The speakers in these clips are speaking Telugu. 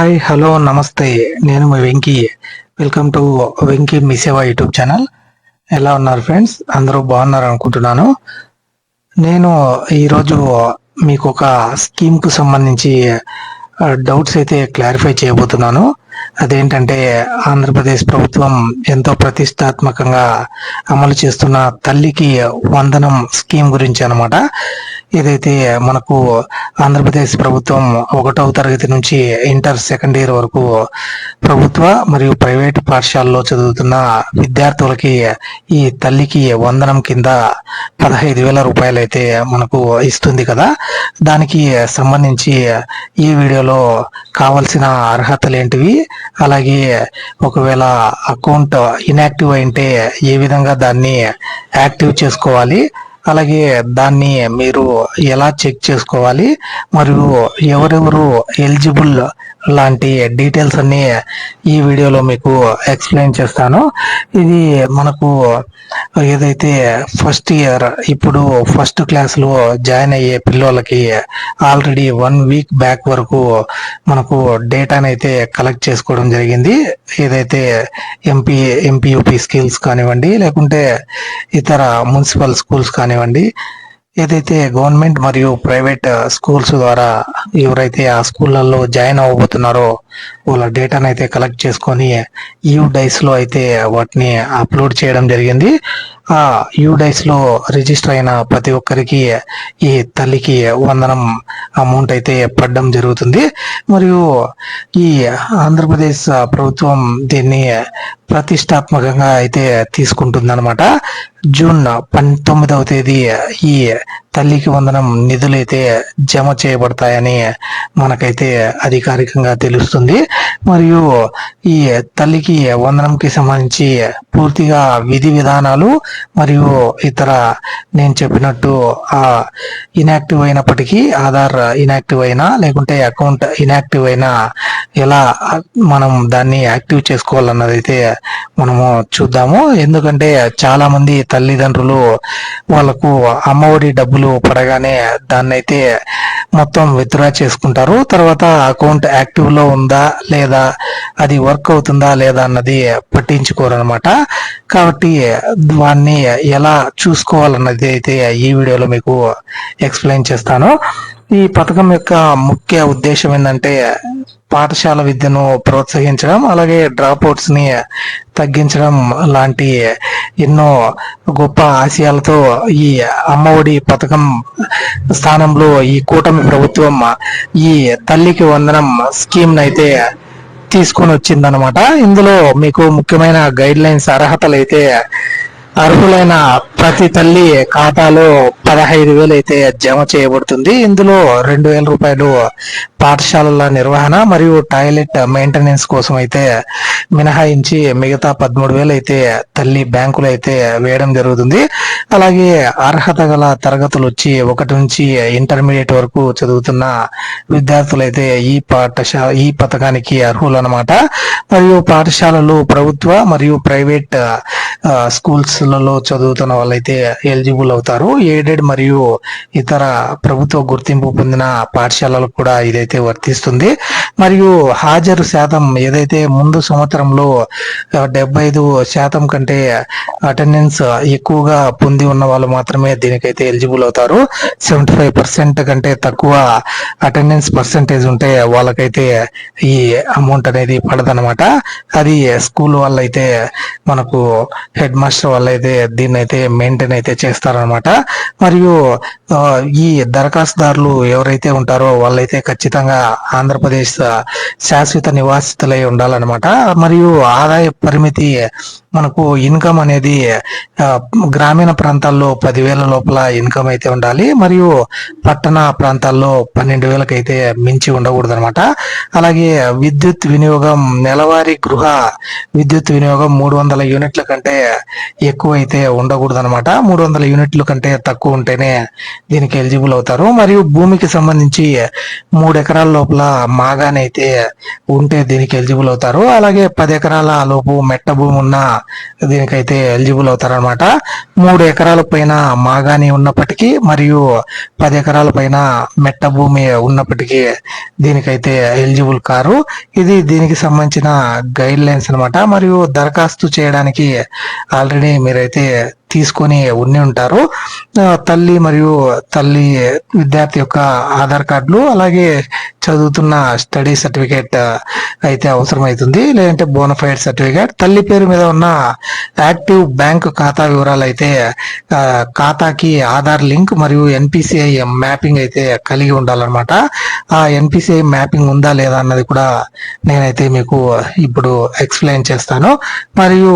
హాయ్ హలో నమస్తే. నేను మీ వెంకీ. వెల్కమ్ టు వెంకీ మిసేవా యూట్యూబ్ ఛానల్. ఎలా ఉన్నారు ఫ్రెండ్స్? అందరూ బాగున్నారు అనుకుంటున్నాను. నేను ఈరోజు మీకు ఒక స్కీమ్కు సంబంధించి డౌట్స్ అయితే క్లారిఫై చేయబోతున్నాను. అదేంటంటే ఆంధ్రప్రదేశ్ ప్రభుత్వం ఎంతో ప్రతిష్టాత్మకంగా అమలు చేస్తున్న తల్లికి వందనం స్కీమ్ గురించి అనమాట. ఏదైతే మనకు ఆంధ్రప్రదేశ్ ప్రభుత్వం 1వ తరగతి నుంచి ఇంటర్ సెకండ్ ఇయర్ వరకు ప్రభుత్వ మరియు ప్రైవేట్ పాఠశాలలో చదువుతున్న విద్యార్థులకి ఈ తల్లికి వందనం కింద 15,000 రూపాయలు అయితే మనకు ఇస్తుంది కదా. దానికి సంబంధించి ఈ వీడియోలో కావలసిన అర్హతలు ఏంటివి, అలాగే ఒకవేళ అకౌంట్ ఇన్యాక్టివ్ అయితే ఏ విధంగా దాన్ని యాక్టివ్ చేసుకోవాలి, అలాగే దాన్ని మీరు ఎలా చెక్ చేసుకోవాలి, మరియు ఎవరెవరు ఎలిజిబుల్ లాంటి డీటెయిల్స్ అన్ని ఈ వీడియోలో మీకు ఎక్స్ప్లెయిన్ చేస్తాను. ఇది మనకు ఏదైతే ఫస్ట్ ఇయర్ ఇప్పుడు ఫస్ట్ క్లాస్లో జాయిన్ అయ్యే పిల్లలకి ఆల్రెడీ 1 వీక్ బ్యాక్ వరకు మనకు డేటాని అయితే కలెక్ట్ చేసుకోవడం జరిగింది. ఏదైతే ఎంపీయూపీ స్కిల్స్ కానివ్వండి, లేకుంటే ఇతర మున్సిపల్ స్కూల్స్ కానివ్వండి, ఏదైతే గవర్నమెంట్ మరియు ప్రైవేట్ స్కూల్స్ ద్వారా ఎవరైతే ఆ స్కూళ్ళల్లో జాయిన్ అవ్వబోతున్నారో వాళ్ళ డేటాను అయితే కలెక్ట్ చేసుకొని యూడైస్లో అయితే వాటిని అప్లోడ్ చేయడం జరిగింది. ఆ యూడైస్లో రిజిస్టర్ అయిన ప్రతి ఒక్కరికి ఈ తల్లికి వందనం అమౌంట్ అయితే పడడం జరుగుతుంది. మరియు ఈ ఆంధ్రప్రదేశ్ ప్రభుత్వం దీన్ని ప్రతిష్టాత్మకంగా అయితే తీసుకుంటుందన్నమాట. జూన్ 19వ తేదీ ఈ తల్లికి వందనం నిధులైతే జమ చేయబడతాయని మనకైతే అధికారికంగా తెలుస్తుంది. మరియు ఈ తల్లికి వందనంకి సంబంధించి పూర్తిగా విధి విధానాలు మరియు ఇతర నేను చెప్పినట్టు ఆ ఇన్యాక్టివ్ అయినప్పటికీ, ఆధార్ ఇన్యాక్టివ్ అయినా లేకుంటే అకౌంట్ ఇన్యాక్టివ్ అయినా ఎలా మనం దాన్ని యాక్టివ్ చేసుకోవాలన్నది అయితే మనము చూద్దాము. ఎందుకంటే చాలా మంది తల్లిదండ్రులు వాళ్ళకు అమ్మఒడి డబ్బులు పడగానే దాన్ని అయితే మొత్తం విత్డ్రా చేసుకుంటారు. తర్వాత అకౌంట్ యాక్టివ్ లో ఉందా లేదా, అది వర్క్ అవుతుందా లేదా అన్నది పట్టించుకోరు అనమాట. కాబట్టి వాన్ని ఎలా చూసుకోవాలన్నది అయితే ఈ వీడియోలో మీకు ఎక్స్ప్లెయిన్ చేస్తాను. ఈ పథకం యొక్క ముఖ్య ఉద్దేశం ఏంటంటే పాఠశాల విద్యను ప్రోత్సహించడం, అలాగే డ్రాప్అవుట్స్ ని తగ్గించడం లాంటి ఎన్నో గొప్ప ఆశయాలతో ఈ అమ్మఒడి పథకం స్థానంలో ఈ కూటమి ప్రభుత్వం ఈ తల్లికి వందనం స్కీమ్ అయితే తీసుకొని వచ్చిందనమాట. ఇందులో మీకు ముఖ్యమైన గైడ్ లైన్స్, అర్హతలు అయితే అర్హులైన ప్రతి తల్లి ఖాతాలో 15,000 అయితే జమ చేయబడుతుంది. ఇందులో 2,000 రూపాయలు పాఠశాలల నిర్వహణ మరియు టాయిలెట్ మెయింటెనెన్స్ కోసం అయితే మినహాయించి మిగతా 13,000 అయితే తల్లి బ్యాంకులు అయితే వేయడం జరుగుతుంది. అలాగే అర్హత గల తరగతులు వచ్చి 1 నుంచి ఇంటర్మీడియట్ వరకు చదువుతున్న విద్యార్థులు అయితే ఈ పథకానికి అర్హులు అనమాట. మరియు పాఠశాలలు ప్రభుత్వ మరియు ప్రైవేట్ స్కూల్స్ లలో చదువుతున్న వాళ్ళైతే ఎలిజిబుల్ అవుతారు. ఎయిడెడ్ మరియు ఇతర ప్రభుత్వ గుర్తింపు పొందిన పాఠశాలలకు కూడా ఇదైతే వర్తిస్తుంది. మరియు హాజరు శాతం ఏదైతే ముందు సంవత్సరంలో 75% కంటే అటెండెన్స్ ఎక్కువగా పొంది ఉన్న వాళ్ళు మాత్రమే దీనికైతే ఎలిజిబుల్ అవుతారు. 75% కంటే తక్కువ అటెండెన్స్ పర్సెంటేజ్ ఉంటే వాళ్ళకైతే ఈ అమౌంట్ అనేది పడదనమాట. అది స్కూల్ వాళ్ళైతే మనకు హెడ్ మాస్టర్ వాళ్ళైతే దీన్ని అయితే మెయింటైన్ అయితే చేస్తారనమాట. మరియు ఈ దరఖాస్తుదారులు ఎవరైతే ఉంటారో వాళ్ళైతే ఖచ్చితంగా ఆంధ్రప్రదేశ్ శాశ్వత నివాసితులై ఉండాలన్నమాట. మరియు ఆదాయ పరిమితి మనకు ఇన్కమ్ అనేది గ్రామీణ ప్రాంతాల్లో 10,000 లోపల ఇన్కమ్ అయితే ఉండాలి. మరియు పట్టణ ప్రాంతాల్లో 12,000 అయితే మించి ఉండకూడదు అనమాట. అలాగే విద్యుత్ వినియోగం, నెలవారీ గృహ విద్యుత్ వినియోగం 300 యూనిట్ల కంటే ఎక్కువ అయితే ఉండకూడదు అనమాట. అనమాట. 300 యూనిట్లు కంటే తక్కువ ఉంటేనే దీనికి ఎలిజిబుల్ అవుతారు. మరియు భూమికి సంబంధించి 3 ఎకరాల లోపల మాగాని అయితే ఉంటే దీనికి ఎలిజిబుల్ అవుతారు. అలాగే 10 ఎకరాల లోపు మెట్ట భూమి ఉన్న దీనికైతే ఎలిజిబుల్ అవుతారు అనమాట. 3 ఎకరాల పైన మాగాని ఉన్నప్పటికీ మరియు 10 ఎకరాల పైన మెట్ట భూమి ఉన్నప్పటికీ దీనికైతే ఎలిజిబుల్ కారు. ఇది దీనికి సంబంధించిన గైడ్ లైన్స్ అనమాట. మరియు దరఖాస్తు చేయడానికి ఆల్రెడీ మీరైతే తీసుకొని ఉండి ఉంటారు. తల్లి మరియు తల్లి విద్యార్థి యొక్క ఆధార్ కార్డులు, అలాగే చదువుతున్న స్టడీ సర్టిఫికేట్ అయితే అవసరమవుతుంది, లేదంటే బోనఫైడ్ సర్టిఫికేట్. తల్లి పేరు మీద ఉన్న యాక్టివ్ బ్యాంక్ ఖాతా వివరాలు అయితే ఖాతాకి ఆధార్ లింక్ మరియు ఎన్పిసిఐ మ్యాపింగ్ అయితే కలిగి ఉండాలన్నమాట. ఆ ఎన్పిసిఐ మ్యాపింగ్ ఉందా లేదా అన్నది కూడా నేనైతే మీకు ఇప్పుడు ఎక్స్ప్లెయిన్ చేస్తాను. మరియు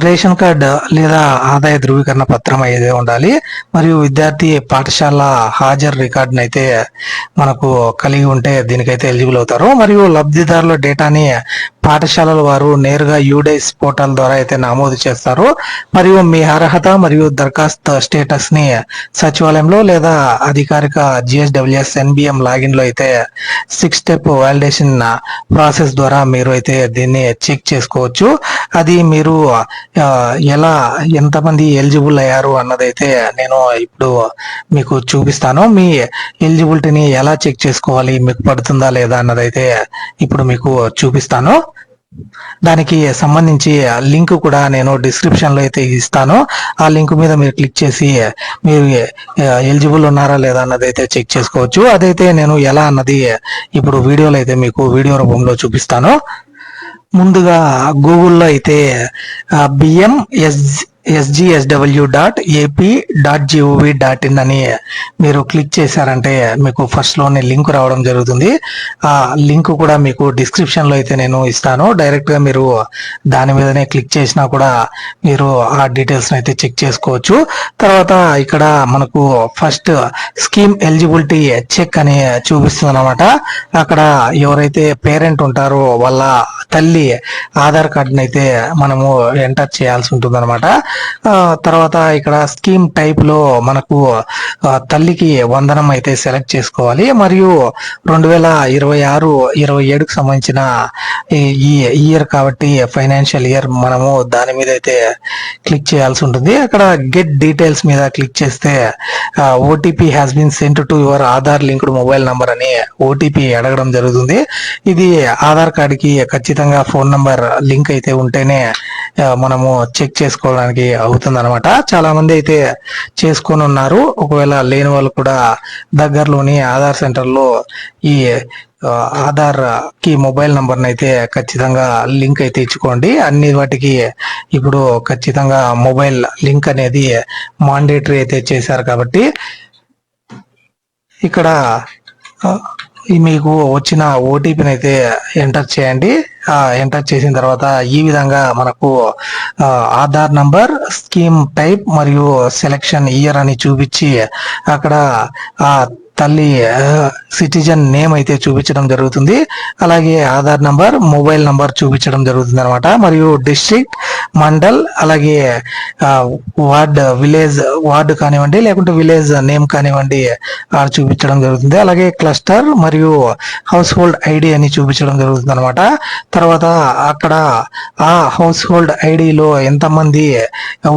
రేషన్ కార్డ్ లేదా ఆదాయ ధృవీకరణ పత్రం అయితే ఉండాలి. మరియు విద్యార్థి పాఠశాల హాజరు రికార్డును అయితే మనకు కలిగి ఉంటే దీనికైతే ఎలిజిబుల్ అవుతారు. మరియు లబ్ధిదారుల డేటాని పాఠశాలల వారు నేరుగా యూడైస్ పోర్టల్ ద్వారా అయితే నమోదు చేస్తారు. మరియు మీ అర్హత మరియు దరఖాస్తు స్టేటస్ ని సచివాలయంలో లేదా అధికారిక జిఎస్డబ్ల్యూఎస్ ఎన్బిఎం లాగిన్ లో అయితే 6 స్టెప్ వాలిడేషన్ ప్రాసెస్ ద్వారా మీరు అయితే దీన్ని చెక్ చేసుకోవచ్చు. అది మీరు ఎలా ఎంతమంది ఎలిజిబుల్ అయ్యారు అన్నదైతే నేను ఇప్పుడు మీకు చూపిస్తాను. మీ ఎలిజిబిలిటీని ఎలా చెక్ చేసుకోవాలి, మీకు పడుతుందా లేదా అన్నదైతే ఇప్పుడు మీకు చూపిస్తాను. దానికి సంబంధించి లింక్ కూడా నేను డిస్క్రిప్షన్ లో అయితే ఇస్తాను. ఆ లింక్ మీద మీరు క్లిక్ చేసి మీరు ఎలిజిబుల్ ఉన్నారా లేదా అన్నది అయితే చెక్ చేసుకోవచ్చు. అదైతే నేను ఎలా అన్నది ఇప్పుడు వీడియోలో అయితే మీకు వీడియో రూపంలో చూపిస్తాను. ముందుగా గూగుల్లో అయితే bmsgsw.ap.gov.in అని మీరు క్లిక్ చేశారంటే మీకు ఫస్ట్ లోనే లింక్ రావడం జరుగుతుంది. ఆ లింక్ కూడా మీకు డిస్క్రిప్షన్ లో అయితే నేను ఇస్తాను. డైరెక్ట్ గా మీరు దాని మీదనే క్లిక్ చేసినా కూడా మీరు ఆ డీటెయిల్స్ అయితే చెక్ చేసుకోవచ్చు. తర్వాత ఇక్కడ మనకు ఫస్ట్ స్కీమ్ ఎలిజిబిలిటీ చెక్ అని చూపిస్తుంది అనమాట. అక్కడ ఎవరైతే పేరెంట్ ఉంటారో వాళ్ళ తల్లి ఆధార్ కార్డుని అయితే మనము ఎంటర్ చేయాల్సి ఉంటుంది అనమాట. తర్వాత ఇక్కడ స్కీమ్ టైప్ లో మనకు తల్లికి వందనం అయితే సెలెక్ట్ చేసుకోవాలి. మరియు 2026-27కు సంబంధించిన ఈ ఇయర్ కాబట్టి ఫైనాన్షియల్ ఇయర్ మనము దాని మీద అయితే క్లిక్ చేయాల్సి ఉంటుంది. అక్కడ గెట్ డీటెయిల్స్ మీద క్లిక్ చేస్తే OTP has been sent to your Aadhaar linked mobile number అని ఓటీపీ అడగడం జరుగుతుంది. ఇది ఆధార్ కార్డుకి ఖచ్చితంగా ఫోన్ నంబర్ లింక్ అయితే ఉంటేనే మనము చెక్ చేసుకోవడానికి అవుతుంది అనమాట. చాలా మంది అయితే చేసుకొని ఉన్నారు. ఒకవేళ లేని వాళ్ళు కూడా దగ్గరలోని ఆధార్ సెంటర్ లో ఈ ఆధార్ కి మొబైల్ నంబర్ అయితే ఖచ్చితంగా లింక్ అయితే ఇచ్చుకోండి. అన్ని వాటికి ఇప్పుడు ఖచ్చితంగా మొబైల్ లింక్ అనేది మాండేటరీ అయితే చేశారు కాబట్టి ఇక్కడ మీకు వచ్చిన ఓటీపీని అయితే ఎంటర్ చేయండి. ఎంటర్ చేసిన తర్వాత ఈ విధంగా మనకు ఆధార్ నంబర్, స్కీమ్ టైప్ మరియు సెలెక్షన్ ఇయర్ అని చూపించి అక్కడ ఆ తల్లి సిటిజన్ నేమ్ అయితే చూపించడం జరుగుతుంది. అలాగే ఆధార్ నంబర్, మొబైల్ నంబర్ చూపించడం జరుగుతుంది అనమాట. మరియు డిస్ట్రిక్ట్, మండల్, అలాగే విలేజ్ వార్డు కానివ్వండి, లేకుంటే విలేజ్ నేమ్ కానివ్వండి చూపించడం జరుగుతుంది. అలాగే క్లస్టర్ మరియు హౌస్ హోల్డ్ ఐడి అని చూపించడం జరుగుతుంది అనమాట. తర్వాత అక్కడ ఆ హౌస్ హోల్డ్ ఐడిలో ఎంతమంది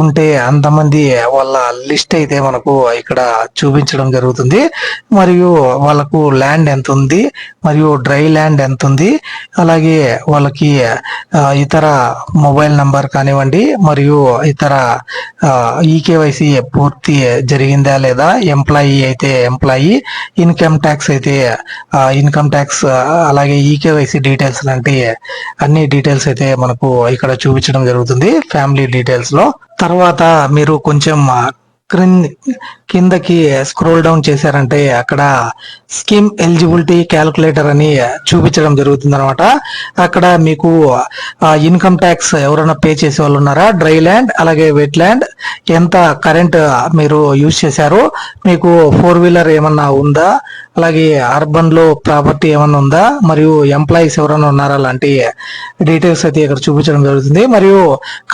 ఉంటే అంతమంది వాళ్ళ లిస్ట్ అయితే మనకు ఇక్కడ చూపించడం జరుగుతుంది. మరియు వాళ్ళకు ల్యాండ్ ఎంత ఉంది, మరియు డ్రై ల్యాండ్ ఎంత ఉంది, అలాగే వాళ్ళకి ఇతర మొబైల్ నంబర్ కానివ్వండి, మరియు ఇతర ఈకేవైసీ పూర్తి జరిగిందా లేదా, ఎంప్లాయీ అయితే ఎంప్లాయీ, ఇన్కమ్ ట్యాక్స్ అయితే ఇన్కమ్ ట్యాక్స్, అలాగే ఈకేవైసీ డీటెయిల్స్ లాంటి అన్ని డీటెయిల్స్ అయితే మనకు ఇక్కడ చూపించడం జరుగుతుంది ఫ్యామిలీ డీటెయిల్స్ లో. తర్వాత మీరు కొంచెం కిందకి స్క్రోల్ డౌన్ చేశారంటే అక్కడ స్కీమ్ ఎలిజిబిలిటీ క్యాలిక్యులేటర్ అని చూపించడం జరుగుతుంది అనమాట. అక్కడ మీకు ఇన్కమ్ ట్యాక్స్ ఎవరైనా పే చేసే వాళ్ళు ఉన్నారా, డ్రై ల్యాండ్ అలాగే వెట్ ల్యాండ్, ఎంత కరెంట్ మీరు యూజ్ చేశారు, మీకు 4-వీలర్ ఏమన్నా ఉందా, అలాగే అర్బన్ లో ప్రాపర్టీ ఏమన్నా ఉందా, మరియు ఎంప్లాయీస్ ఎవరైనా ఉన్నారా లాంటి డీటెయిల్స్ అయితే ఇక్కడ చూపించడం జరుగుతుంది. మరియు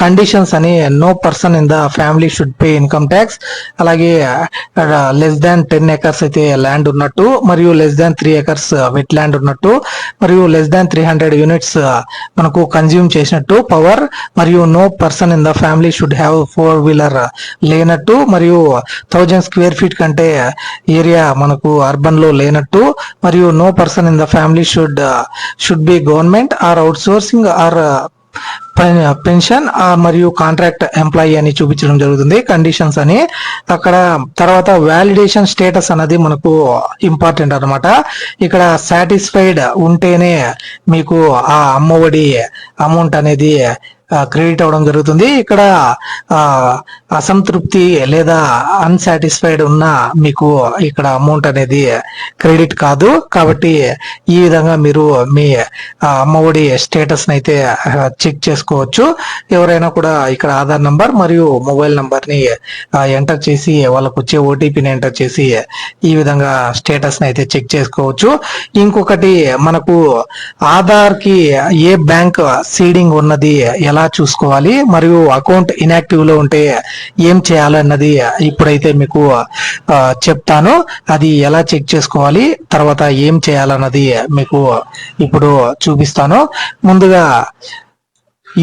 కండిషన్స్ అని no person in the family should pay income tax, అలాగే లెస్ దాన్ 10 acres అయితే ల్యాండ్ ఉన్నట్టు, మరియు less than 3 acres wet land ఉన్నట్టు, మరియు లెస్ దాన్ 300 యూనిట్స్ మనకు కన్జ్యూమ్ చేసినట్టు పవర్, మరియు no person in the family should have four wheeler లేనట్టు, మరియు 1000 square feet కంటే ఏరియా మనకు అర్బన్ లో లేనట్టు, మరియు no person in the family should be government or out sourcing are pension మరియు కాంట్రాక్ట్ ఎంప్లాయీ అని చూపించడం జరుగుతుంది కండిషన్స్ అని. అక్కడ తర్వాత వ్యాలిడేషన్ స్టేటస్ అనేది మనకు ఇంపార్టెంట్ అనమాట. ఇక్కడ సాటిస్ఫైడ్ ఉంటేనే మీకు ఆ అమ్మఒడి అమౌంట్ అనేది క్రెడిట్ అవ్వడం జరుగుతుంది. ఇక్కడ అసంతృప్తి లేదా అన్సాటిస్ఫైడ్ ఉన్న మీకు ఇక్కడ అమౌంట్ అనేది క్రెడిట్ కాదు. కాబట్టి ఈ విధంగా మీరు మీ అమ్మఒడి స్టేటస్ అయితే చెక్ చేసుకోవచ్చు. ఎవరైనా కూడా ఇక్కడ ఆధార్ నంబర్ మరియు మొబైల్ నంబర్ ని ఎంటర్ చేసి వాళ్ళకు వచ్చే ఓటీపీని ఎంటర్ చేసి ఈ విధంగా స్టేటస్ ని అయితే చెక్ చేసుకోవచ్చు. ఇంకొకటి మనకు ఆధార్ కి ఏ బ్యాంక్ సీడింగ్ ఉన్నది ఎలా చూసుకోవాలి, మరియు అకౌంట్ ఇన్యాక్టివ్ లో ఉంటే ఏం చేయాలన్నది ఇప్పుడైతే మీకు చెప్తాను. అది ఎలా చెక్ చేసుకోవాలి, తర్వాత ఏం చేయాలన్నది మీకు ఇప్పుడు చూపిస్తాను. ముందుగా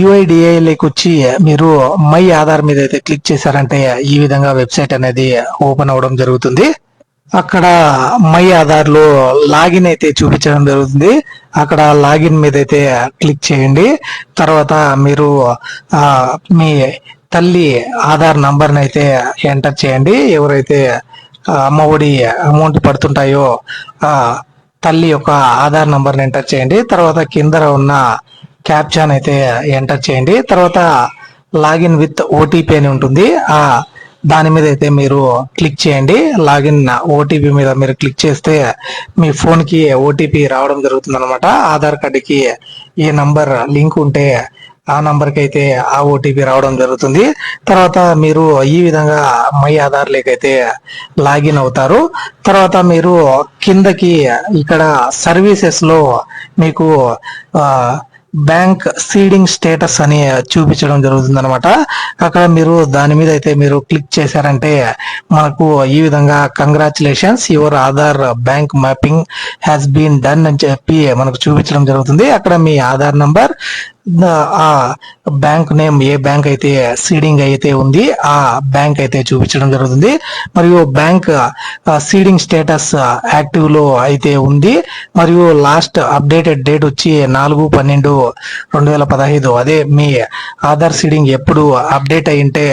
యుఐడిఐలోకి వచ్చి మీరు మై ఆధార్ మీద అయితే క్లిక్ చేశారంటే ఈ విధంగా వెబ్సైట్ అనేది ఓపెన్ అవడం జరుగుతుంది. అక్కడ మై ఆధార్ లో లాగిన్ అయితే చూపించడం జరుగుతుంది. అక్కడ లాగిన్ మీద అయితే క్లిక్ చేయండి. తర్వాత మీరు మీ తల్లి ఆధార్ నంబర్ని అయితే ఎంటర్ చేయండి. ఎవరైతే అమ్మఒడి అమౌంట్ పడుతుంటాయో ఆ తల్లి యొక్క ఆధార్ నంబర్ని ఎంటర్ చేయండి. తర్వాత కింద ఉన్న క్యాప్చాన్ అయితే ఎంటర్ చేయండి. తర్వాత లాగిన్ విత్ ఓటీపీ అని ఉంటుంది. దాని మీద అయితే మీరు క్లిక్ చేయండి. లాగిన్ ఓటీపీ మీద మీరు క్లిక్ చేస్తే మీ ఫోన్ కి ఓటీపీ రావడం జరుగుతుంది అనమాట. ఆధార్ కార్డుకి ఏ నంబర్ లింక్ ఉంటే ఆ నంబర్ కి అయితే ఆ ఓటీపీ రావడం జరుగుతుంది. తర్వాత మీరు ఈ విధంగా మై ఆధార్ లేకైతే లాగిన్ అవుతారు. తర్వాత మీరు కిందకి ఇక్కడ సర్వీసెస్ లో మీకు బ్యాంక్ సీడింగ్ స్టేటస్ అని చూపించడం జరుగుతుంది అనమాట. అక్కడ మీరు దాని మీద అయితే మీరు క్లిక్ చేశారంటే మనకు ఈ విధంగా congratulations your Aadhaar bank mapping has been done అని చెప్పి మనకు చూపించడం జరుగుతుంది. అక్కడ మీ ఆధార్ నంబర్, ఆ బ్యాంక్ నేమ్, ఏ బ్యాంక్ అయితే సీడింగ్ అయితే ఉంది ఆ బ్యాంక్ అయితే చూపించడం జరుగుతుంది. మరియు బ్యాంక్ సీడింగ్ స్టేటస్ యాక్టివ్ లో అయితే ఉంది. మరియు లాస్ట్ అప్డేటెడ్ డేట్ వచ్చి 4/12/2015. అదే మీ ఆధార్ సీడింగ్ ఎప్పుడు అప్డేట్ అయ్యింటే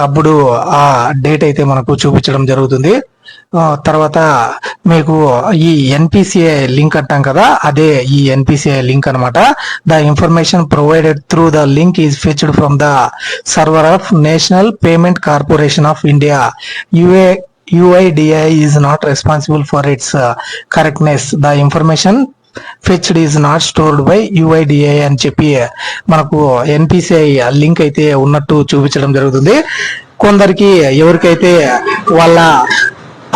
అప్పుడు ఆ డేట్ అయితే మనకు చూపించడం జరుగుతుంది. తర్వాత మీకు ఈ ఎన్పిసిఐ లింక్ అంటాం కదా, అదే ఈ ఎన్పిసిఐ లింక్ అనమాట. The information provided through the link is fetched from the server of national payment corporation of India. UIDAI is not responsible for its correctness. The information fetched is not stored by UIDAI అని చెప్పి మనకు ఎన్పిసిఐ లింక్ అయితే ఉన్నట్టు చూపించడం జరుగుతుంది. కొందరికి ఎవరికైతే వాళ్ళ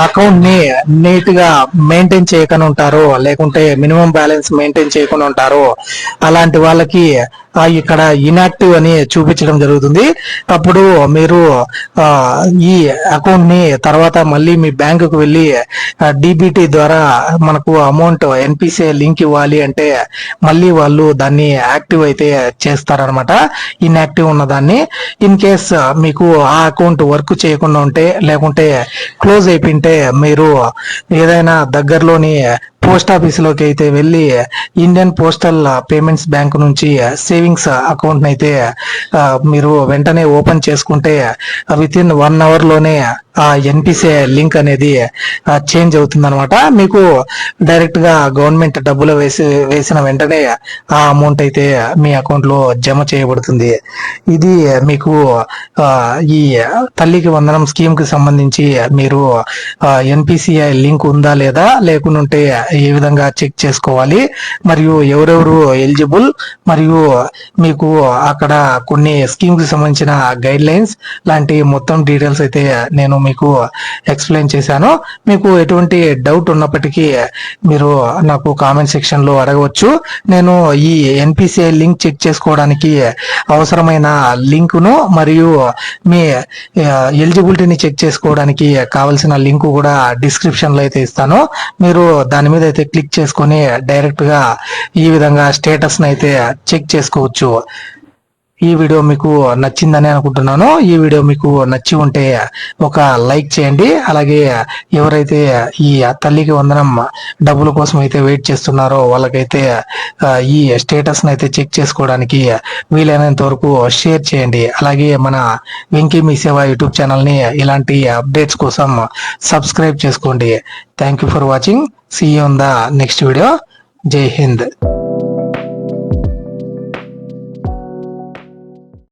అకౌంట్ ని నీట్ గా మెయింటైన్ చేయకుండా ఉంటారో, లేకుంటే మినిమం బ్యాలెన్స్ మెయింటైన్ చేయకుండా ఉంటారో అలాంటి వాళ్ళకి ఇక్కడ ఇన్యాక్టివ్ అని చూపించడం జరుగుతుంది. అప్పుడు మీరు ఈ అకౌంట్ ని తర్వాత మళ్ళీ మీ బ్యాంకుకు వెళ్ళి డిబిటి ద్వారా మనకు అమౌంట్ ఎన్పిసిఐ లింక్ ఇవ్వాలి అంటే మళ్ళీ వాళ్ళు దాన్ని యాక్టివ్ అయితే చేస్తారనమాట, ఇన్యాక్టివ్ ఉన్న దాన్ని. ఇన్ కేస్ మీకు ఆ అకౌంట్ వర్క్ చేయకుండా ఉంటే, లేకుంటే క్లోజ్ అయిపోయింటే మీరు ఏదైనా దగ్గరలోని పోస్ట్ ఆఫీస్ లోకి అయితే వెళ్ళి ఇండియన్ పోస్టల్ పేమెంట్స్ బ్యాంక్ నుంచి సేవింగ్స్ అకౌంట్ అయితే మీరు వెంటనే ఓపెన్ చేసుకుంటే విత్ ఇన్ 1 hour లోనే ఆ ఎన్పిసిఐ లింక్ అనేది చేంజ్ అవుతుంది అనమాట. మీకు డైరెక్ట్ గా గవర్నమెంట్ డబ్బులు వేసిన వెంటనే ఆ అమౌంట్ అయితే మీ అకౌంట్ లో జమ చేయబడుతుంది. ఇది మీకు ఈ తల్లికి వందనం స్కీమ్ కి సంబంధించి మీరు ఎన్పిసిఐ లింక్ ఉందా లేదా, లేకుంటే ఏ విధంగా చెక్ చేసుకోవాలి, మరియు ఎవరెవరు ఎలిజిబుల్, మరియు మీకు అక్కడ కొన్ని స్కీమ్ కి సంబంధించిన గైడ్ లైన్స్ లాంటి మొత్తం డీటెయిల్స్ అయితే నేను మీకు ఎక్స్ప్లెయిన్ చేశాను. మీకు ఎటువంటి డౌట్ ఉన్నప్పటికీ మీరు నాకు కామెంట్ సెక్షన్ లో అడగవచ్చు. నేను ఈ ఎన్పిసిఐ లింక్ చెక్ చేసుకోవడానికి అవసరమైన లింకును మరియు మీ ఎలిజిబిలిటీని చెక్ చేసుకోవడానికి కావలసిన లింక్ కూడా డిస్క్రిప్షన్ లో అయితే ఇస్తాను. మీరు దాని మీద అయితే క్లిక్ చేసుకొని డైరెక్ట్ గా ఈ విధంగా స్టేటస్ ని అయితే చెక్ చేసుకోవచ్చు. ఈ వీడియో మీకు నచ్చిందని అనుకుంటున్నాను. ఈ వీడియో మీకు నచ్చి ఉంటే ఒక లైక్ చేయండి. అలాగే ఎవరైతే ఈ తల్లికి వందనం డబ్బుల కోసం అయితే వెయిట్ చేస్తున్నారో వాళ్ళకైతే ఈ స్టేటస్ అయితే చెక్ చేసుకోవడానికి వీలైనంత వరకు షేర్ చేయండి. అలాగే మన వెంకీ మీ సేవ యూట్యూబ్ ఛానల్ ని ఇలాంటి అప్డేట్స్ కోసం సబ్స్క్రైబ్ చేసుకోండి. Thank you for watching. See you on the next video. Jai Hind.